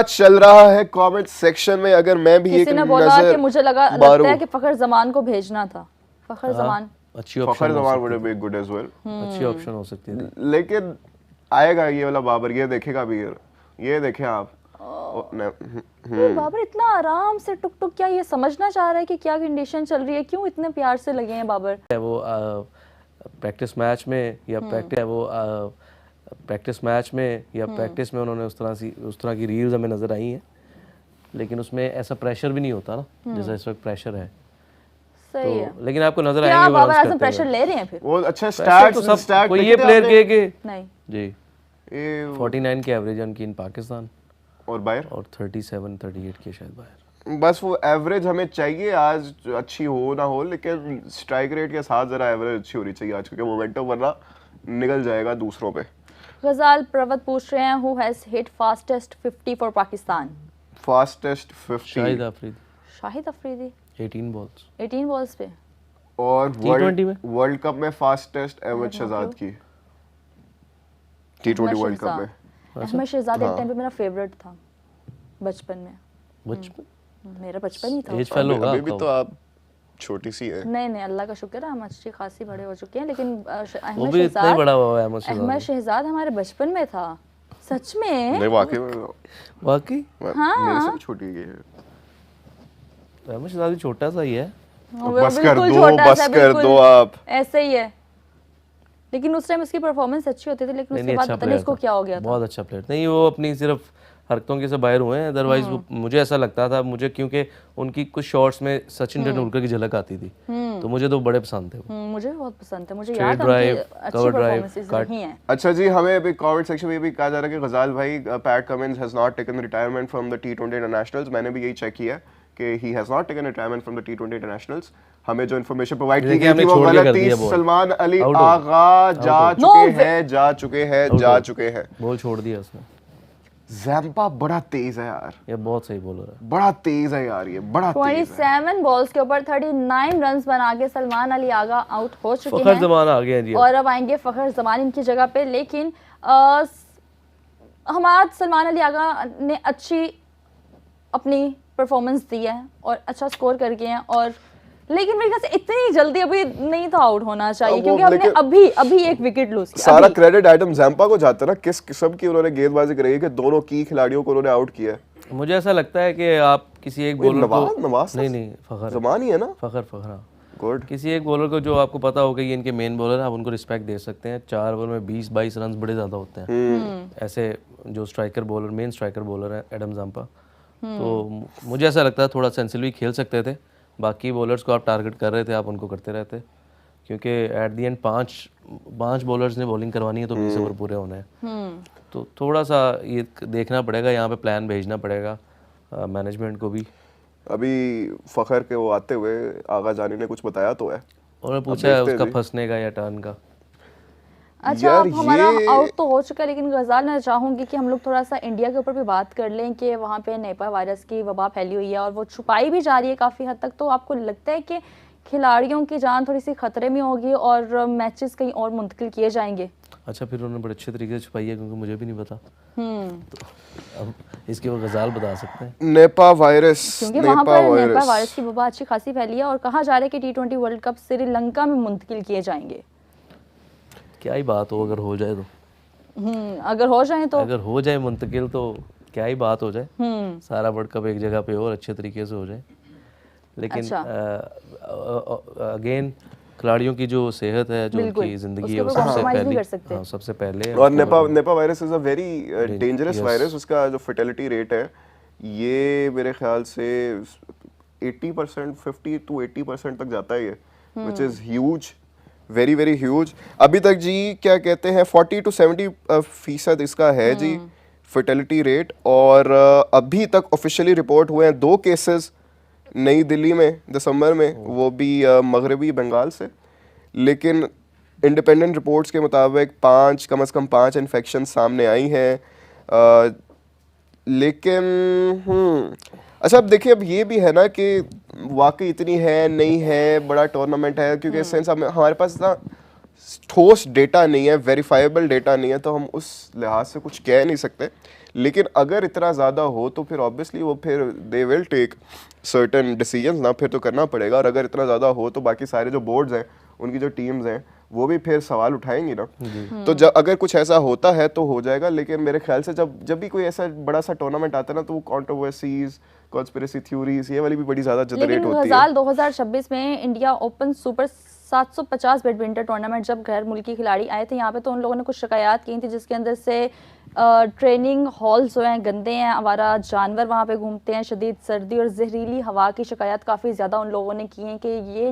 चल रहा है कमेंट सेक्शन में। अगर मैं भी किसी एक ने बोला कि मुझे लगता है कि फखर जमान को भेजना था। फखर जमान अच्छी फखर ऑप्शन हो जमान सकती would be good as well. अच्छी ऑप्शन हो सकती है। लेकिन आएगा ये वाला बाबर, ये देखेगा भी, ये देखें आप। बाबर इतना आराम से टुक टुक, क्या ये समझना चाह रहा है कि क्या कंडीशन चल रही है, क्यों इतने प्यार से लगे हैं बाबर? वो प्रैक्टिस मैच में या प्रैक्टिस मैच में या प्रैक्टिस में उन्होंने उस तरह की रील्स हमें नजर आई हैं, लेकिन उसमें ऐसा प्रेशर भी नहीं होता ना जैसा इस वक्त प्रेशर है। सही है। लेकिन आपको नजर क्या आएंगे वो बाबर runs आजम करते प्रेशर हुए। ले रहे हैं फिर? वो अच्छा तो सब स्टैट्स कोई ये प्लेयर के नहीं जी ये 49 के एवरेज है उनकी इन पाकिस्तान और बाहर, और 37-38 के शायद बाहर। बस वो एवरेज हमें चाहिए आज, अच्छी हो ना हो, लेकिन स्ट्राइक रेट के साथ जरा एवरेज अच्छी होनी चाहिए आज, क्योंकि मोमेंटम वरना निकल जाएगा दूसरों पे। गजाल प्रवत पूछ रहे हैं who has hit fastest 50 for Pakistan? Fastest 50 Shahid Afridi Shahid Afridi 18 balls 18 balls पे। और T20 में? वर्ल्ड कप में फास्टेस्ट अहमद शहजाद की T20 वर्ल्ड कप में। अहमद शहजाद एक टाइम पे मेरा फेवरेट था बचपन में। बचपन मेरा बचपन ही था। एज फेल होगा अभी भी आपका। तो आप छोटी सी है। नहीं अल्लाह का शुक्र है हम अच्छी खासी बड़े हो चुके हैं, लेकिन वो भी इतना ही बड़ा हुआ है अहमद शहजाद हमारे बचपन में था सच में। नहीं वाकई में, वाकई मेरे से भी छोटी है। अहमद शहजाद छोटा सा ही है। बस कर दो आप। ऐसे ही है, लेकिन उस टाइम उसकी परफॉर्मेंस अच्छी होती थी, लेकिन उसके बाद पता नहीं उसको क्या हो गया था। बहुत अच्छा प्लेयर नहीं, वो अपनी सिर्फ हरकतों के से बाहर हुए हैं, अदरवाइज मुझे ऐसा लगता था, मुझे क्योंकि उनकी कुछ शॉट्स में सचिन तेंदुलकर की झलक आती थी, तो मुझे तो बड़े पसंद थे वो। मुझे भी बहुत पसंद है, मुझे Straight याद है drive, उनकी अच्छी cover drive, परफॉर्मेंसेस cut. रही हैं। अच्छा जी, हमें अभी कमेंट सेक्शन में भी कहा जा रहा है कि गजाल भाई, PAT Cummins has not taken retirement from the T20 internationals. मैंने भी यही चेक किया कि he has not taken retirement from the T20 internationals. हमें जो इन्फॉर्मेशन प्रोवाइड की गई थी वो गलत थी। सलमान अली आगा जा चुके हैं। बॉल छोड़ दिया उसने। ज़ैम्पा बड़ा तेज है यार, ये बहुत सही बॉलर है, बड़ा तेज है यार, ये बड़ा तेज है। 27 बॉल्स के ऊपर 39 रन्स बना के सलमान अली आगा आउट हो चुके हैं। फखर जमान आ गया जी। और अब आएंगे फखर जमान इनकी जगह पे, लेकिन हमारा सलमान अली आगा ने अच्छी अपनी परफॉर्मेंस दी है और अच्छा स्कोर कर गए हैं, और लेकिन मेरे ख्याल से इतनी जल्दी अभी नहीं था आउट होना चाहिए, क्योंकि हमने अभी एक विकेट लूज किया। सारा क्रेडिट आइटम ज़ैम्पा को जाता है ना, किस किस्म की उन्होंने गेंदबाजी करी है कि दोनों की खिलाड़ियों को उन्होंने आउट किया। मुझे ऐसा लगता है कि आप किसी एक बॉलर को नहीं फखर जमान ही है ना, फखर गुड। किसी एक बॉलर को जो आपको पता हो कि ये इनके मेन बॉलर है, आप उनको रिस्पेक्ट दे सकते हैं। 4 ओवर में 20-22 रन बड़े ज़्यादा होते हैं। ऐसे जो striker bowler, main striker bowler है एडम ज़ैम्पा, तो मुझे ऐसा लगता है थोड़ा सेंसिबली खेल सकते थे। बाकी बॉलर्स को आप टारगेट कर रहे थे, आप उनको करते रहते, क्योंकि एट दी एंड पांच बॉलर्स ने बॉलिंग करवानी है, तो 20 ओवर पूरे होने हैं। तो थोड़ा सा ये देखना पड़ेगा, यहाँ पे प्लान भेजना पड़ेगा मैनेजमेंट को भी। अभी फखर के वो आते हुए आगा जानी ने कुछ बताया तो है, उन्होंने पूछा है उसका फंसने का या टर्न का। अच्छा, अब हमारा आउट तो हो चुका है, लेकिन गजाल मैं चाहूंगी कि हम लोग थोड़ा सा इंडिया के ऊपर भी बात कर लें कि वहाँ पे निपा वायरस की वबा फैली हुई है और वो छुपाई भी जा रही है काफ़ी हद तक। तो आपको लगता है कि खिलाड़ियों की जान थोड़ी सी खतरे में होगी और मैचेस कहीं और मुंतकिल किए जाएंगे? अच्छा, फिर उन्होंने बड़े अच्छे तरीके से छुपाई है, क्योंकि मुझे भी नहीं पता। तो अब इसके वो गजाल बता सकते हैं। निपा वायरस, क्योंकि वहाँ पर निपा वायरस की वबा अच्छी खासी फैली है और कहा जा रहा है कि T20 वर्ल्ड कप श्रीलंका में मुंतकिल किए जाएंगे। क्या ही बात हो, अगर हो जाए तो अगर हो जाए मुंतकिल, तो क्या ही बात हो जाए। सारा वर्ल्ड कप एक जगह पे और अच्छे तरीके से हो जाए। लेकिन अगेन खिलाड़ियों की जो सेहत है, जो उनकी जिंदगी है, वो सबसे पहले। और Nipah virus is a very dangerous virus. उसका जो फर्टिलिटी रेट है ये मेरे ख्याल से 80%, 50 to 80% तक जाता है ये, which is huge, very very huge. अभी तक जी क्या कहते हैं 40 to 70% इसका है जी फर्टिलिटी रेट। और अभी तक ऑफिशियली रिपोर्ट हुए हैं 2 केसेस नई दिल्ली में दिसंबर में, वो भी मगरबी बंगाल से। लेकिन इंडिपेंडेंट रिपोर्ट्स के मुताबिक कम से कम 5 इन्फेक्शन सामने आई हैं। लेकिन अच्छा, अब देखिए, अब ये भी है ना कि वाकई इतनी है नहीं है, बड़ा टूर्नामेंट है, क्योंकि इस सेंस हमारे पास इतना ठोस डेटा नहीं है, वेरीफाइबल डेटा नहीं है, तो हम उस लिहाज से कुछ कह नहीं सकते। लेकिन अगर इतना ज़्यादा हो तो फिर ऑब्वियसली वो फिर they will take certain decisions ना, फिर तो करना पड़ेगा। और अगर इतना ज़्यादा हो तो बाकी सारे जो बोर्ड्स हैं, उनकी जो टीम्स हैं, वो भी फिर सवाल उठाएंगी ना। तो जब अगर कुछ ऐसा होता है तो हो जाएगा, लेकिन मेरे ख्याल से जब भी कोई ऐसा बड़ा सा टूर्नामेंट आता है ना, तो वो कंट्रोवर्सीज, कॉन्स्पिरेसी थ्योरीज, ये वाली भी बड़ी ज़्यादा जनरेट होती है। लेकिन 2026 में India open super 750 badminton tournament जब गैर मुल्की खिलाड़ी आए थे यहाँ पे, तो उन लोगों ने कुछ शिकायत की थी, जिसके अंदर से ट्रेनिंग हॉल्स जो हैं गंदे हैं, आवारा जानवर वहाँ पे घूमते हैं, शदीद सर्दी और जहरीली हवा की शिकायत काफ़ी ज़्यादा उन लोगों ने की है कि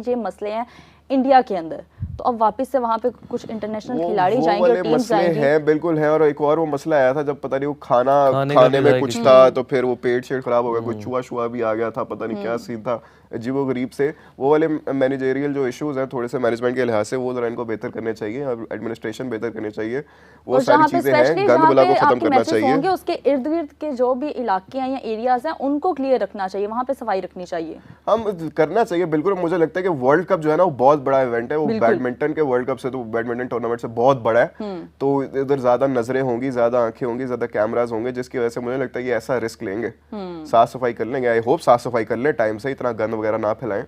ये मसले हैं इंडिया के अंदर। तो अब वापस से वहाँ पे कुछ इंटरनेशनल खिलाड़ी जाएंगे और टीम्स जाएंगी। हैं, बिल्कुल है। और एक और वो मसला आया था जब पता नहीं वो खाने में कुछ था, तो फिर वो पेट शेट खराब हो गया, कुछ चूहा शुआ भी आ गया था, पता नहीं क्या सीन था अजीबो गरीब से। वो वाले मैनेजरियल जो इश्यूज हैं थोड़े से मैनेजमेंट के लिहाज से, वो जरा इनको बेहतर करने चाहिए और एडमिनिस्ट्रेशन बेहतर करनी चाहिए। वो सारी चीजें हैं, गंद बुला को खत्म करना चाहिए। उसके इर्द गिर्द के जो भी इलाके हैं या एरियाज हैं, उनको क्लियर रखना चाहिए, वहाँ पे सफाई रखनी चाहिए। हम करना चाहिए बिल्कुल। मुझे लगता है कि वर्ल्ड कप जो है ना, वो बहुत बड़ा इवेंट है। वो बैडमिंटन के वर्ल्ड कप से, तो बैडमिंटन टूर्नामेंट से बहुत बड़ा है। तो इधर ज्यादा नजरें होंगी, ज्यादा आंखें होंगी, ज्यादा कैमराज होंगे, जिसकी वजह से मुझे लगता है कि ऐसा रिस्क लेंगे, साफ सफाई कर लेंगे। आई होप साफ सफाई कर ले टाइम से, इतना गंद वगैरह ना फैलाएं।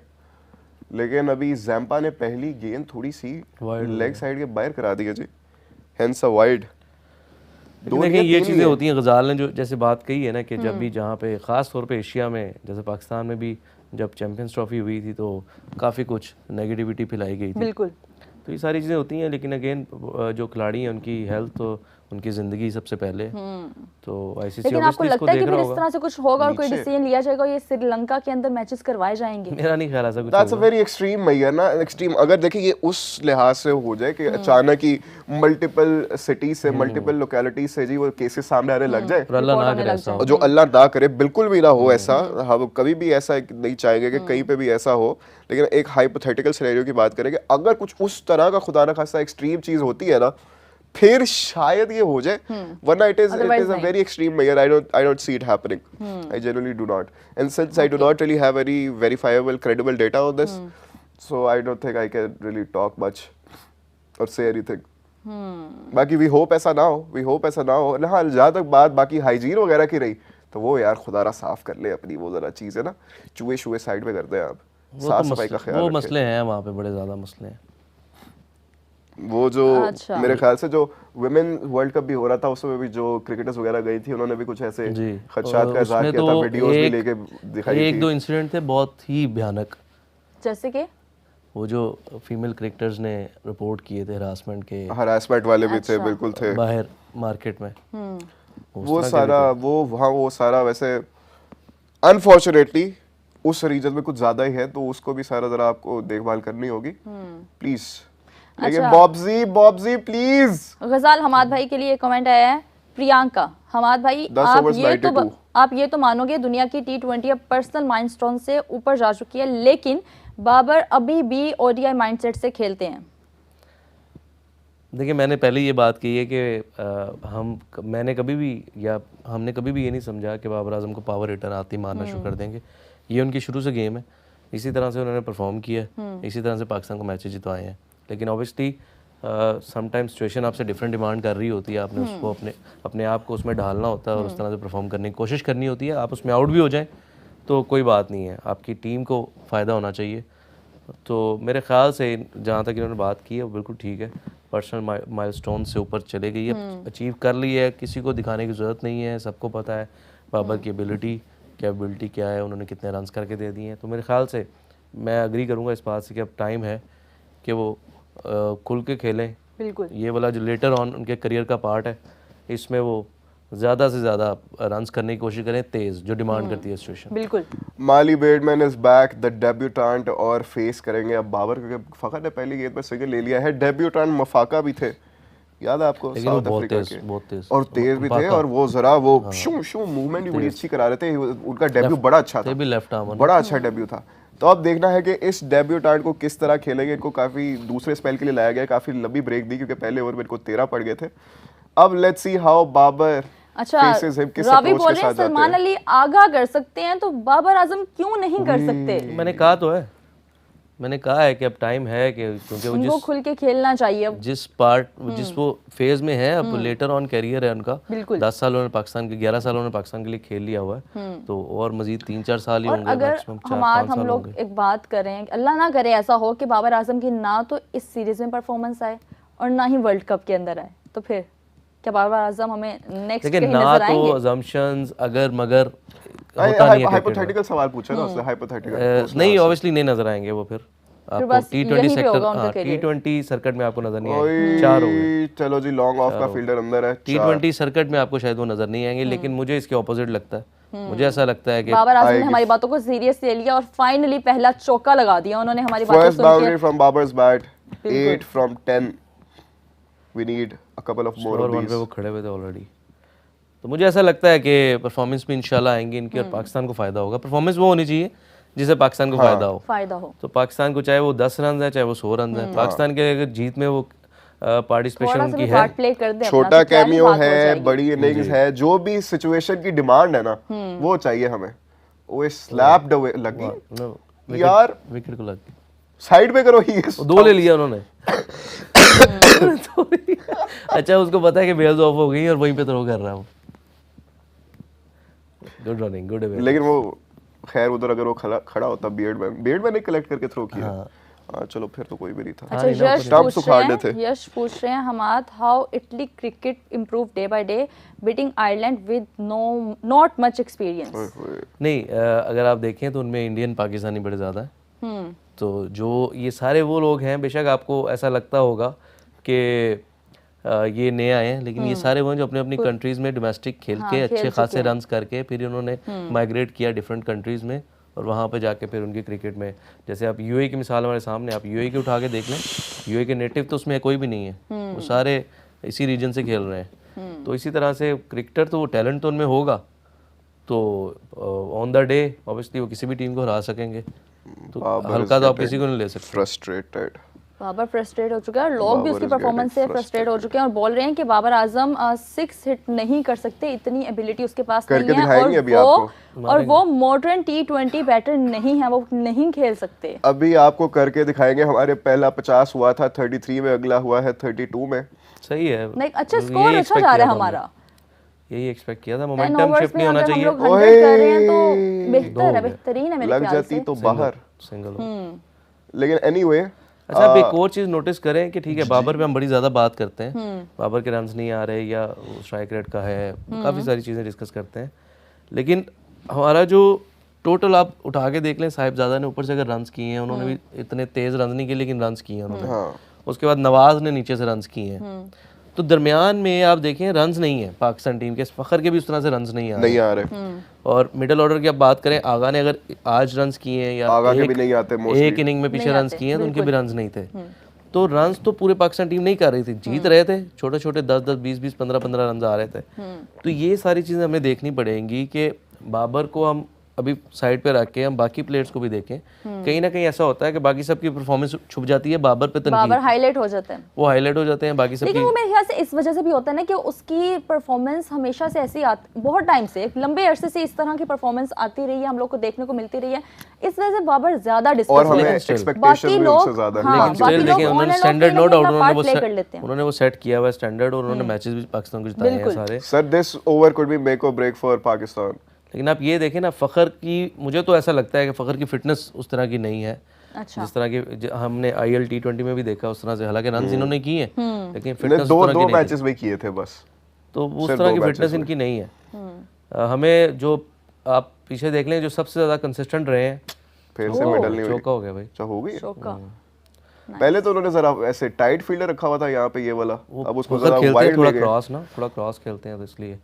लेकिन अभी ज़ैम्पा ने पहली गेंद थोड़ी सी लेग साइड के बाहर करा दी है जी, हेंस अ वाइड। देखिए ये चीज़ें होती हैं। गजाल ने जो जैसे बात कही है ना कि जब भी जहाँ पे ख़ास तौर पे एशिया में, जैसे पाकिस्तान में भी जब चैंपियंस ट्रॉफी हुई थी तो काफ़ी कुछ नेगेटिविटी फैलाई गई थी। बिल्कुल, तो ये सारी चीज़ें होती हैं। लेकिन अगेन जो खिलाड़ी हैं उनकी हेल्थ तो उनकी ज़िंदगी सबसे पहले। तो आईसीसी लेकिन आपको लगता है कि फिर इस तरह से कुछ होगा और कोई डिसीजन लिया जाएगा, ये श्रीलंका के अंदर मैचेस करवाए जाएंगे? मेरा नहीं ख्याल ऐसा कुछ। दैट्स अ वेरी एक्सट्रीम भैया ना, एक्सट्रीम। अगर देखिए ये उस लिहाज से हो जाए कि अचानक ही मल्टीपल सिटी से, मल्टीपल लोकेलिटी से जी वो केसेस सामने आने लग जाए, अल्लाह ना करे ऐसा हो। जो अल्लाह ना करे, बिल्कुल भी ना हो ऐसा। हम कभी भी ऐसा नहीं चाहेंगे कि कहीं पे भी ऐसा हो। लेकिन एक हाइपोथेटिकल सिनेरियो की बात करें कि अगर कुछ उस तरह का खुदा न खास्ता एक्सट्रीम चीज होती है ना, फिर शायद ये हो जाए, वरना it is a very extreme measure. I don't see it happening. I genuinely do not. And since I do not really have any verifiable, credible data on this, so I don't think I can really talk much or say anything. बाकी we hope ऐसा ना हो। हाँ, जहाँ तक बात बाकी hygiene वगैरह की रही, तो वो यार खुदारा साफ कर ले अपनी वो जरा चीज़ है ना, चूहे शुए साइड में करते हैं आप, साफ सफाई का ख्याल वो रखें। मसले हैं वहाँ पे, बड़े ज़्यादा मसले हैं। वो जो मेरे ख्याल से जो वुमेन वर्ल्ड कप भी हो रहा था, उसमें भी जो क्रिकेटर्स वगैरह गई थी, उन्होंने भी कुछ ऐसे खदशात का इज़हार किया था, वीडियोस भी लेके दिखाई थी। एक दो इंसिडेंट थे बहुत ही भयानक, जैसे कि वो जो फीमेल क्रिकेटर्स ने रिपोर्ट किए थे हरासमेंट वाले भी थे, बिल्कुल थे बाहर मार्केट में। वो सारा वैसे अनफॉर्चुनेटली उस रीजन में कुछ ज्यादा ही है, तो उसको भी सारा जरा आपको देखभाल करनी होगी प्लीज। लेकिन बॉब्जी प्लीज। गजाल हमाद भाई के लिए कमेंट आया है, प्रियंका हमाद भाई, आप ये तो मानोगे दुनिया की T20 अब पर्सनल माइलस्टोन से ऊपर जा चुकी है, लेकिन बाबर अभी भी ओडीआई माइंडसेट से खेलते हैं। देखिए मैंने पहले ये बात की है कि हमने कभी भी ये नहीं समझा कि बाबर आजम को पावर हिटर आती मारना शुरू कर देंगे। ये उनकी शुरू से गेम है, इसी तरह से उन्होंने परफॉर्म किया, इसी तरह से पाकिस्तान को मैचेस जितवाए हैं। लेकिन ऑब्वियसली समटाइम सिचुएशन आपसे डिफरेंट डिमांड कर रही होती है, आपने उसको अपने आप को उसमें ढालना होता है और उस तरह से परफॉर्म करने की कोशिश करनी होती है। आप उसमें आउट भी हो जाएं तो कोई बात नहीं है, आपकी टीम को फ़ायदा होना चाहिए। तो मेरे ख्याल से जहाँ तक इन्होंने बात की है वो बिल्कुल ठीक है, पर्सनल माइलस्टोन से ऊपर चले गई है, अचीव कर ली है, किसी को दिखाने की ज़रूरत नहीं है, सबको पता है बाबर की कैपेबिलिटी क्या है, उन्होंने कितने रन्स करके दे दिए हैं। तो मेरे ख्याल से मैं अग्री करूँगा इस बात से कि अब टाइम है कि वो खुल के खेलें। बिल्कुल, ये वाला जो लेटर ऑन उनके करियर का पार्ट है, इसमें वो ज़्यादा से ज़्यादा रन्स करने की कोशिश करें, तेज़ जो डिमांड करती है सिचुएशन। बिल्कुल। माली बेडमैन इज बैक, द डेब्यूटेंट, और फेस करेंगे अब बाबर, क्योंकि फखर ने पहली गेंद पर सिंगल ले लिया है। डेब्यूटेंट मफाका भी थे, याद है आपको, साउथ अफ्रीका के, और तेज भी थे, और वो जरा वो शू मूवमेंट भी बड़ी अच्छी करा रहे थे। उनका डेब्यू बड़ा अच्छा था, बड़ा अच्छा डेब्यू था। तो अब देखना है कि इस डेब्यूटेंट को किस तरह खेलेंगे। इनको काफ़ी दूसरे स्पेल के लिए लाया गया, काफ़ी लंबी ब्रेक दी क्योंकि पहले ओवर में इनको 13 पड़ गए थे। अब let's see how Babar faces him, किस अप्रोच के साथ जाते हैं। सलमान अली आगाह कर सकते हैं, तो बाबर आजम क्यों नहीं कर सकते? मैंने कहा तो है, मैंने कहा है कि अब टाइम है कि क्योंकि वो उनको खुल के खेलना चाहिए अब। जिस वो फेज में है अब लेटर ऑन कैरियर है उनका, बिल्कुल। 10 साल उन्होंने पाकिस्तान के 11 साल उन्होंने पाकिस्तान के लिए खेल लिया हुआ है, तो और मजीद 3-4 साल ही और होंगे, अगर मैक्सिमम 4-5 हम साल लोग होंगे। एक बात करें, अल्लाह ना करे ऐसा हो कि बाबर आजम की ना तो इस सीरीज में परफॉर्मेंस आए और ना ही वर्ल्ड कप के अंदर आए, तो फिर क्या बाबर आजम हमें नेक्स्ट लेकिन कहीं ना नजर तो आएंगे? अजम्पशंस अगर मगर होता नहीं है cricket में। हाइपोथेटिकल सवाल पूछा ना उसने, हाइपोथेटिकल नहीं ऑब्वियसली नहीं नजर आएंगे वो फिर आपको बस T20 यहीं पे सेक्टर, होगा उनका हाँ career। T20 सर्किट में आपको नजर नहीं आएंगे, 4 हो गए। चलो जी, लॉन्ग ऑफ का फील्डर अंदर है, T20 सर्किट में आपको शायद वो नजर नहीं आएंगे, लेकिन मुझे इसके ऑपोजिट लगता है। मुझे ऐसा लगता है कि बाबर आजम ने हमारी बातों को सीरियस ले लिया और फाइनली पहला चौका लगा दिया उन्होंने हमारी बातों फर्स्ट सुन के। Boundary from Babar's bat, 8 from 10, we need a couple of more over of one पे these। वो खड़े हुए थे ऑलरेडी। तो मुझे ऐसा लगता है कि परफॉर्मेंस भी इंशाल्लाह आएंगी इनकी और पाकिस्तान को फायदा होगा। परफॉर्मेंस वो होनी चाहिए जिससे पाकिस्तान को फायदा हो। फायदा हो। तो पाकिस्तान को चाहे वो 10 रन है चाहे वो 100 रन है, पाकिस्तान के अगर जीत में वो पार्टिसिपेशन थोड़ा सा उनकी भी है, पार्ट प्ले कर दे अपना, छोटा तो क्या ही कैमियो बात हो है, जाएगी। बड़ी इनिंग्स है, जो भी सिचुएशन की डिमांड है ना वो चाहिए हमें। वो स्लैप्ड अवे लगी यार, विकेट को लग गई, साइड पे करो ही। वो 2 ले लिया उन्होंने। अच्छा उसको पता है कि बेल्स ऑफ हो गई और वहीं पे थ्रो कर रहा है वो। Good running, good away. लेकिन वो खैर उधर अगर वो खड़ा होता बियर्डमैन ने कलेक्ट करके थ्रो किया। हाँ चलो फिर तो कोई भी नहीं था। अच्छा, यश स्टंप्स पूछ रहे उखाड़ने थे। हैं, यश पूछ रहे हैं Hammad, how Italy cricket improve day by day beating Ireland with not much experience. नहीं अगर आप देखें तो उनमें इंडियन पाकिस्तानी बड़े ज़्यादा है। तो जो ये सारे वो लोग हैं, बेशक आपको ऐसा लगता होगा कि ये नए आए हैं, लेकिन ये सारे वो हैं जो अपने अपनी कंट्रीज़ में डोमेस्टिक खेल के अच्छे खासे रन्स करके फिर उन्होंने माइग्रेट किया डिफरेंट कंट्रीज़ में और वहाँ पे जाके फिर उनकी क्रिकेट में, जैसे आप यूएई की मिसाल हमारे सामने, आप यूएई के उठा के देख लें, यूएई के नेटिव तो उसमें कोई भी नहीं है, वो सारे इसी रीजन से खेल रहे हैं। तो इसी तरह से क्रिकेटर तो वो टैलेंट तो उनमें होगा, तो ऑन द डे ऑब्वियसली वो किसी भी टीम को हरा सकेंगे, तो हल्का तो आप किसी को नहीं ले सकते। फ्रस्ट्रेटेड बाबर फ्रस्ट्रेट हो चुका है और लोग भी उसकी परफॉर्मेंस से फ्रस्ट्रेट हो चुके हैं और बोल रहे हैं कि बाबर आजम 6 हिट नहीं कर सकते, इतनी एबिलिटी उसके पास नहीं है और वो मॉडर्न T20 बैटर नहीं है, वो नहीं खेल सकते। अभी आपको करके दिखाएंगे। हमारे पहला 50 हुआ था 33 में, अगला हुआ है 32 में। सही है, अच्छा स्कोर अच्छा जा रहा है हमारा, यही एक्सपेक्ट किया था। मोमेंटम शिफ्ट नहीं होना चाहिए। हम लोग 100 कर रहे हैं तो बेहतर है, बेहतरीन है मेरे ख्याल से। लग जाती तो बाहर सिंगल। लेकिन एनीवे अच्छा आप एक और चीज़ नोटिस करें कि ठीक है बाबर पे हम बड़ी ज़्यादा बात करते हैं, बाबर के रन्स नहीं आ रहे या स्ट्राइक रेट का है, काफ़ी सारी चीज़ें डिस्कस करते हैं, लेकिन हमारा जो टोटल आप उठा के देख लें, साहिबजादा ने ऊपर से अगर रन्स किए हैं, उन्होंने भी इतने तेज़ रन्स नहीं किए लेकिन रन्स किए हैं उन्होंने। उसके बाद नवाज ने नीचे से रन्स किए हैं, तो दरमियान में आप देखें रन्स नहीं है पाकिस्तान टीम के, फ़खर के भी उस तरह से रन्स नहीं आ रहे। और मिडिल ऑर्डर की आप बात करें, आगा ने अगर आज रन्स किए हैं या आगा के भी नहीं आते मोस्टली, एक इनिंग में पीछे रन्स किए हैं तो उनके भी रन्स नहीं थे। तो रन्स तो पूरे पाकिस्तान टीम नहीं कर रही थी, जीत रहे थे, छोटे छोटे 10-10 20-20 15-15 रन आ रहे थे। तो ये सारी चीज़ें हमें देखनी पड़ेंगी कि बाबर को हम अभी साइड पे रख के हम बाकी प्लेयर्स को भी देखें। कहीं ना कहीं ऐसा होता है कि बाकी सबकी परफॉर्मेंस छुप जाती है, बाबर पे बाबर हाईलाइट हो जाते हैं, वो हाईलाइट हो जाते हैं बाकी सब। लेकिन वो मेरे ख्याल से इस वजह से भी होता है ना कि उसकी परफॉर्मेंस हमेशा से ऐसी बहुत टाइम से, एक लंबे अरसे से इस तरह की परफॉर्मेंस आती रही है, हम लोग को देखने को मिलती रही है, इस वजह से बाबर ज्यादा डिस्कस और हमें एक्सपेक्टेशन भी उनसे ज्यादा है। लेकिन देखिए उन्होंने स्टैंडर्ड नो डाउट उन्होंने वो सेट किया हुआ है स्टैंडर्ड, और उन्होंने मैचेस भी पाकिस्तान को जिताए हैं सारे। Sir this over could be make और ब्रेक फॉर पाकिस्तान। लेकिन आप ये देखें ना, फ़खर की, मुझे तो ऐसा लगता है कि फ़खर की फिटनेस उस तरह की नहीं है। अच्छा। जिस तरह की हमने IL T20 में भी देखा उस तरह से, हालांकि रन इन्होंने किए हैं लेकिन फिटनेस दो मैचेस में किए थे बस, तो उस तरह की फिटनेस इनकी नहीं है। हमें जो आप पीछे देख लें, जो सबसे ज़्यादा कंसिस्टेंट रहे हैं, फिर से मेडल नहीं हुई, चौका हो गया भाई, हो गई पहले तो उन्होंने जरा ऐसे टाइट फील्डर रखा हुआ था यहाँ पे, ये वाला, अब उसको जरा वाइड थोड़ा क्रॉस ना, थोड़ा क्रॉस खेलते हैं तो इसलिए।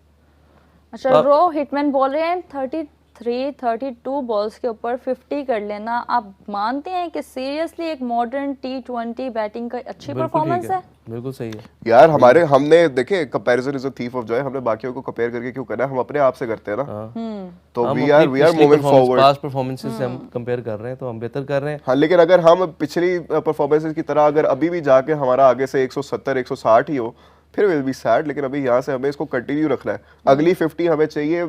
अच्छा रो हिटमैन बोल रहे हैं 32 बॉल्स के ऊपर 50 कर लेना, आप मानते हैं कि सीरियसली एक मॉडर्न T20 बैटिंग का अच्छी परफॉर्मेंस है? बिल्कुल सही है यार। हमने देखे comparison is a thief of Joy, हमने बाकियों को कंपेयर करके क्यों करना है, हम अपने आप से करते हैं ना। तो we are moving forward, past performances से हम कंपेयर कर रहे हैं तो हम बेहतर कर रहे हैं। हाँ, लेकिन अगर हम पिछली परफॉर्मेंसेस की तरह अगर अभी भी जाके हमारा आगे से 170 160 ही हो, फिर विल बी सैड। लेकिन अभी यहाँ से हमें इसको कंटिन्यू रखना है, अगली 50 हमें चाहिए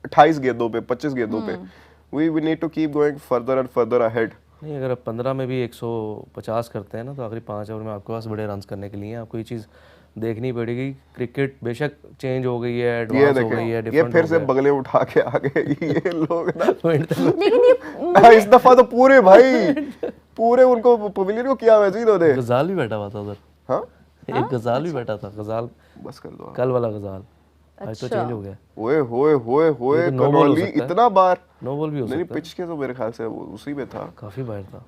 28 गेंदों पे, 25 गेंदों पे। We need to keep going further and further ahead. नहीं, अगर आप 15 में भी 150 करते हैं ना, तो आखिरी 5 ओवर में आपके पास बड़े रन करने के लिए हैं। आपको ये चीज़ देखनी पड़ेगी। क्रिकेट बेशक चेंज हो गई है, ये एडवांस हो गई है, देखें, ये डिफरेंट फिर हो से गया बगले उठा के आ गए ये लोग ना। लेकिन ये इस दफा तो पूरे भाई पूरे उनको पवेलियन को किया मैच इन्होंने। गजाल भी बैठा हुआ था उधर, हाँ एक गजाल भी बैठा था, गजाल बस कर दो। कल वाला गजाल, आज तो चेंज हो गया। ओए होए होए होए ये तो no ball हो कनौली सकता है। इतना बार नो बॉल भी हो नहीं सकता पिच के तो मेरे ख्याल से वो उसी में था। है, काफ़ी बाहर था।